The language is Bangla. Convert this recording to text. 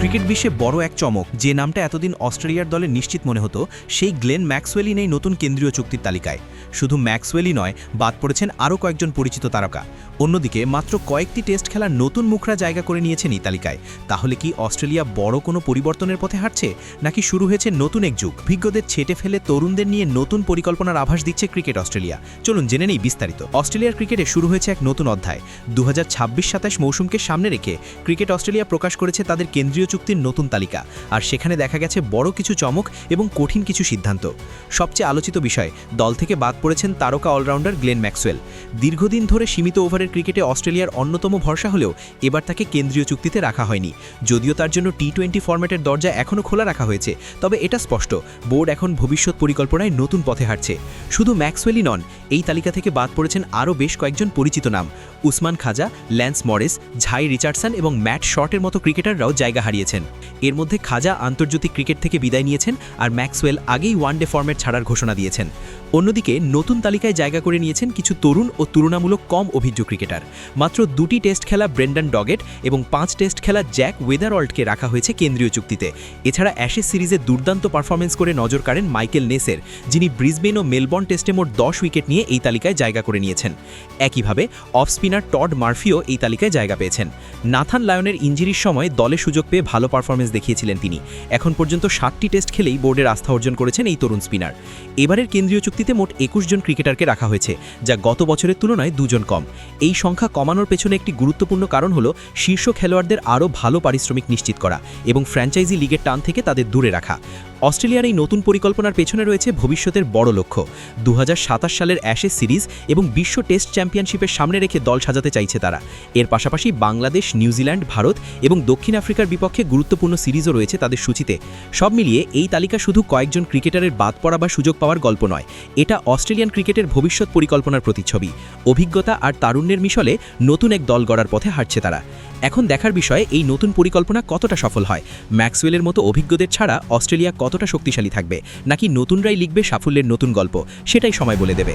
ক্রিকেট বিশ্বে বড় এক চমক, যে নামটা এতদিন অস্ট্রেলিয়ার দলে নিশ্চিত মনে হতো, সেই গ্লেন ম্যাক্সওয়েলই নেই নতুন কেন্দ্রীয় চুক্তির তালিকায়। শুধু ম্যাক্সওয়েলই নয়, বাদ পড়েছেন আরও কয়েকজন পরিচিত তারকা। অন্যদিকে মাত্র কয়েকটি টেস্ট খেলার নতুন মুখরা জায়গা করে নিয়েছেন এই তালিকায়। তাহলে কি অস্ট্রেলিয়া বড় কোনো পরিবর্তনের পথে হাঁটছে, নাকি শুরু হয়েছে নতুন এক যুগ? অভিজ্ঞদের ছেটে ফেলে তরুণদের নিয়ে নতুন পরিকল্পনার আভাস দিচ্ছে ক্রিকেট অস্ট্রেলিয়া। চলুন জেনে নেই বিস্তারিত। অস্ট্রেলিয়ার ক্রিকেটে শুরু হয়েছে এক নতুন অধ্যায়। 2026-27 মৌসুমকে সামনে রেখে ক্রিকেট অস্ট্রেলিয়া প্রকাশ করেছে তাদের কেন্দ্রীয় চুক্তির নতুন তালিকা। আর সেখানে দেখা গেছে বড় কিছু চমক এবং কঠিন কিছু সিদ্ধান্ত। সবচেয়ে আলোচিত বিষয়, দল থেকে বাদ পড়েছেন তারকা অলরাউন্ডার গ্লেন ম্যাক্সওয়েল। দীর্ঘদিন ধরে সীমিত ওভারের ক্রিকেটে অস্ট্রেলিয়ার অন্যতম ভরসা হলেও এবার তাকে কেন্দ্রীয় চুক্তিতে রাখা হয়নি। যদিও তার জন্য টি-20 ফরম্যাটের দরজা এখনও খোলা রাখা হয়েছে, তবে এটা স্পষ্ট, বোর্ড এখন ভবিষ্যৎ পরিকল্পনায় নতুন পথে হাঁটছে। শুধু ম্যাক্সওয়েলই নন, এই তালিকা থেকে বাদ পড়েছেন আরও বেশ কয়েকজন পরিচিত নাম। উসমান খাজা, ল্যান্স মরিস, ঝাই রিচার্ডসন এবং ম্যাট শর্টের মতো ক্রিকেটাররাও জায়গা হারিয়েছেন। এর মধ্যে খাজা আন্তর্জাতিক ক্রিকেট থেকে বিদায় নিয়েছেন, আর ম্যাক্সওয়েল আগেই ওয়ানডে ফরম্যাট ছাড়ার ঘোষণা দিয়েছেন। অন্যদিকে নতুন তালিকায় জায়গা করে নিয়েছেন কিছু তরুণ ও তুলনামূলক কম অভিজ্ঞ ক্রিকেটার। মাত্র 2টি টেস্ট খেলা ব্রেন্ডন ডগেট এবং 5 টেস্ট খেলা জ্যাক ওয়েদারওয়ার্ল্ডকে রাখা হয়েছে কেন্দ্রীয় চুক্তিতে। এছাড়া অ্যাশেজ সিরিজে দুর্দান্ত পারফরমেন্স করে নজর কাড়েন মাইকেল নেসের, যিনি ব্রিসবেন ও মেলবোর্ন টেস্টে মোট 10 উইকেট নিয়ে এই তালিকায় জায়গা করে নিয়েছেন। একইভাবে অফ স্পিনার টড মার্ফিও এই তালিকায় জায়গা পেয়েছেন। নাথান লায়নের ইঞ্জুরির সময় দলে সুযোগ পেয়ে ভালো পারফরমেন্স দেখিয়েছিলেন তিনি। এখন পর্যন্ত 7টি টেস্ট খেলেই বোর্ডের আস্থা অর্জন করেছেন এই তরুণ স্পিনার। এবারের কেন্দ্রীয় চুক্তিতে মোট 21 জন ক্রিকেটারকে রাখা হয়েছে, যা গত বছরের তুলনায় 2 জন কম। এই সংখ্যা কমানোর পেছনে একটি গুরুত্বপূর্ণ কারণ হল শীর্ষ খেলোয়াড়দের আরও ভালো পারিশ্রমিক নিশ্চিত করা এবং ফ্র্যাঞ্চাইজি লিগের টান থেকে তাদের দূরে রাখা। অস্ট্রেলিয়ার এই নতুন পরিকল্পনার পেছনে রয়েছে ভবিষ্যতের বড় লক্ষ্য। 2027 সালের অ্যাশেজ সিরিজ এবং বিশ্ব টেস্ট চ্যাম্পিয়নশিপের সামনে রেখে দল সাজাতে চাইছে তারা। এর পাশাপাশি বাংলাদেশ, নিউজিল্যান্ড, ভারত এবং দক্ষিণ আফ্রিকার বিপক্ষে গুরুত্বপূর্ণ সিরিজও রয়েছে তাদের সূচিতে। সব মিলিয়ে এই তালিকা শুধু কয়েকজন ক্রিকেটারের বাদ পড়া বা সুযোগ পাওয়ার গল্প নয়, এটা অস্ট্রেলিয়ান ক্রিকেটের ভবিষ্যৎ পরিকল্পনার প্রতিচ্ছবি। অভিজ্ঞতা আর তারুণ্যের মিশলে নতুন এক দল গড়ার পথে হাঁটছে তারা। এখন দেখার বিষয়, এই নতুন পরিকল্পনা কতটা সফল হয়। ম্যাক্সওয়েলের মতো অভিজ্ঞদের ছাড়া অস্ট্রেলিয়া কতটা শক্তিশালী থাকবে, নাকি নতুনরাই লিখবে সাফল্যের নতুন গল্প, সেটাই সময় বলে দেবে।